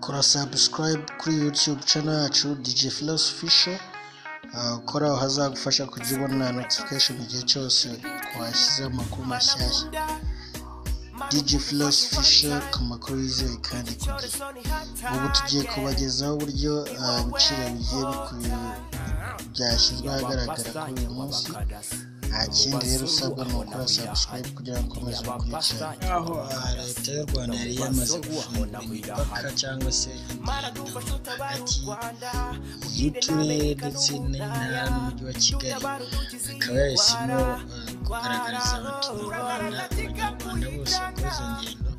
kora subscribe kuri YouTube channel yacu DJ Philos Official. Kora aho hazagufasha kujya ubona notification igihe cyose twashyize amakuru mashyashya. DJ Philos Official ku makuru yizewe kandi ku gihe. Ubu tugiye kubagezaho uburyo ibiciro bigiye byashyizwe ahagaragara kuri uyu munsi. Nta kindi rero usabwa ni ukora subscribe kugira ngo ukomeze gukurikirana. Aho leta y'u Rwanda yari yamaze gufungura imipaka cyangwa se ingendo hagati y'uturere ndetse n'intara n'umujyi wa Kigali, akaba yahisemo kugaragariza abanyarwanda bose bakora izo ngendo,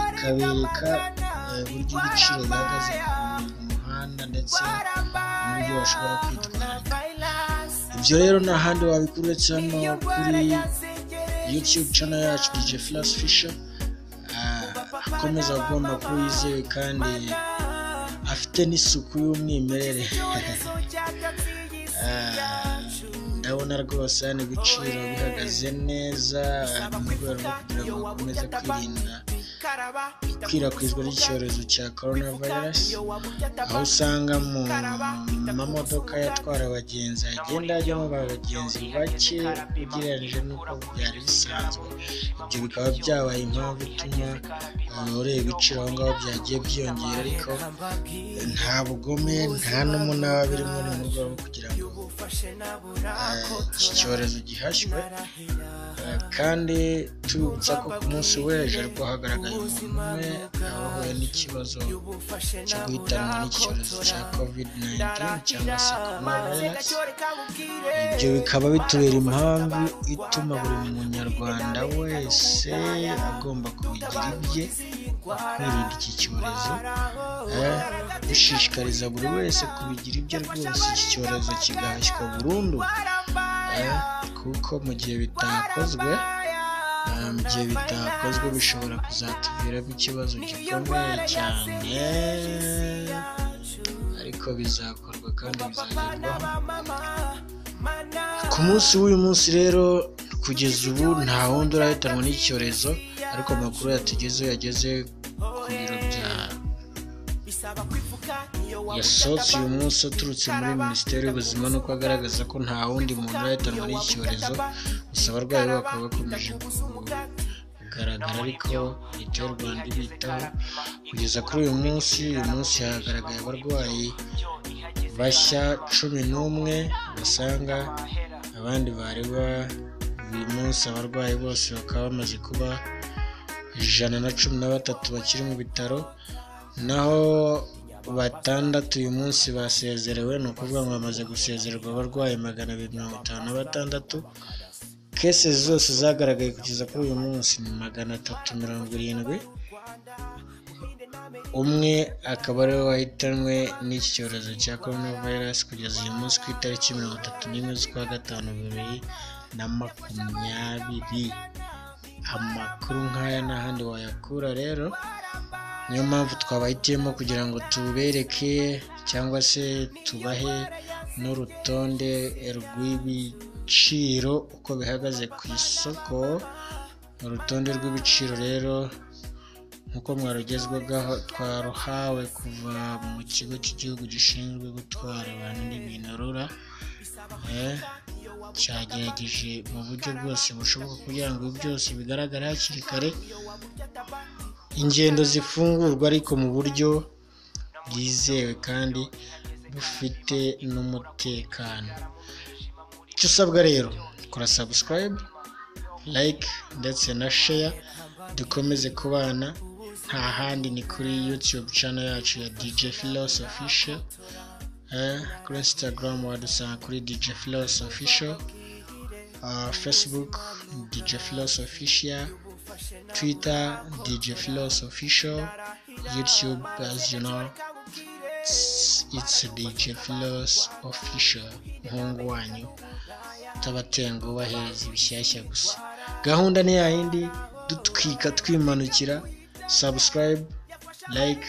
akabereka uburyo ibiciro bihagaze ku muhanda ndetse n'uburyo bashobora kwitwararika. Ibyo rero nta handi wabikura cyane kuri YouTube channel yacu DJ Philos Official. Akomeza kubona amakuru yizewe kandi afite n'isuku y'umwimerere. Ndabona rwose hano ibiciro bihagaze neza mu rwego rwo kugira ngo bakomeze kwirinda ikwirakwizwa ry'icyorezo cya coronavirus, aho usanga mu mamodoka yatwara abagenzi hagenda hajyamo abagenzi bake ugereranyije n'uko byari bisanzwe. Ibyo bikaba byabaye impamvu ituma ureba ibiciro aho ngaho byagiye byiyongera, ariko nta bugome nta n'umunabi birimo mu rwego rwo kugira ngo iki cyorezo gihashywe. Kandi tubibutsa ko ku munsi w'ejo ariko hagaragaye umuntu umwe wahuye n'ikibazo cyo guhitanwa n'iki cyorezo cya COVID-19 cyangwa se coronavirus. Ibyo bikaba bitubera impamvu ituma buri munyarwanda wese agomba kubigira ibye kwirinda iki cyorezo, dushishikariza buri wese kubigira ibye rwose iki cyorezo kigahashywa burundu, kuko mu gihe bitakozwe bishobora kuzatuviramo ikibazo gikomeye cyane, ariko bizakorwa kandi bizagerwaho. Ku munsi w'uyu munsi rero kugeza ubu nta wundi urahitanwa n'icyorezo, ariko amakuru yatugezeho yageze ku biro yasohotse uyu munsi aturutse muri Minisiteri y'Ubuzima, nuko agaragaza ko nta wundi muntu urahitanwa n'icyorezo, gusa abarwayi bakaba bakomeje kugaragara, ariko leta y'u Rwanda ibitaho. Kugeza kuri uyu munsi hagaragaye abarwayi bashya 11 basanga abandi bari uyu munsi abarwayi bose bakaba bamaze kuba 113 bakiri mu bitaro, naho 6 uyu munsi basezerewe, ni ukuvuga ngo bamaze gusezererwa abarwayi 256. Kese zose zagaragaye kugeza kuri uyu munsi ni 370. Umwe akaba ariwe wahitanwe n'iki cyorezo cya coronavirus kugeza uyu munsi ku itariki 31 z'ukwa gatanu 2020. Amakuru nk'aya n'ahandi wayakura rero, niyo mpamvu twabahitiyemo kugira ngo tubereke cyangwa se tubahe n'urutonde rw'ibiciro uko bihagaze ku isoko. Urutonde rw'ibiciro rero nk'uko mwarugezwagaho twaruhawe kuva mu kigo cy'igihugu gishinzwe gutwara abantu n'ibintu RURA, cyagerageje mu buryo bwose bushoboka kugira ngo byose bigaragare hakiri kare, ingendo zifungurwa ariko mu buryo bwizewe kandi bufite n'umutekano. Icyo usabwa rero kora subscribe, like ndetse na share, dukomeze kubana. Nta handi ni kuri YouTube channel yacu ya DJ Philos Official. Kuri Instagram wadusanga kuri DJ Philos Official, Facebook DJ Philos Official, Twitter DJ Philos Official, YouTube as you know it's DJ Philos Official. Muhungu wanyu tabatengo bahereza ibishyashya gusa, gahunda ni yayindi, dutwika twimanukira. Subscribe, like,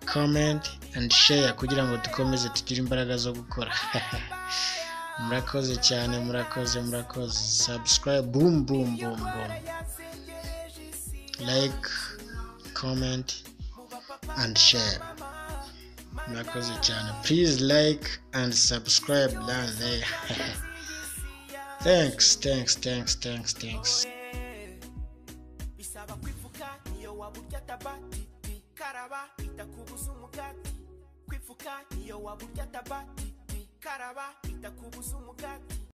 comment and share kugira ngo dukomeze tugire imbaraga zo gukora. Murakoze cyane, murakoze. Subscribe, boom, like, comment and share. murakoze cyane. Please like and subscribe down there. Thanks. Bisaba kwifuka niyo waburya tabati karaba itakubuza umugati. Kwifuka niyo waburya tabati karaba itakubuza umugati.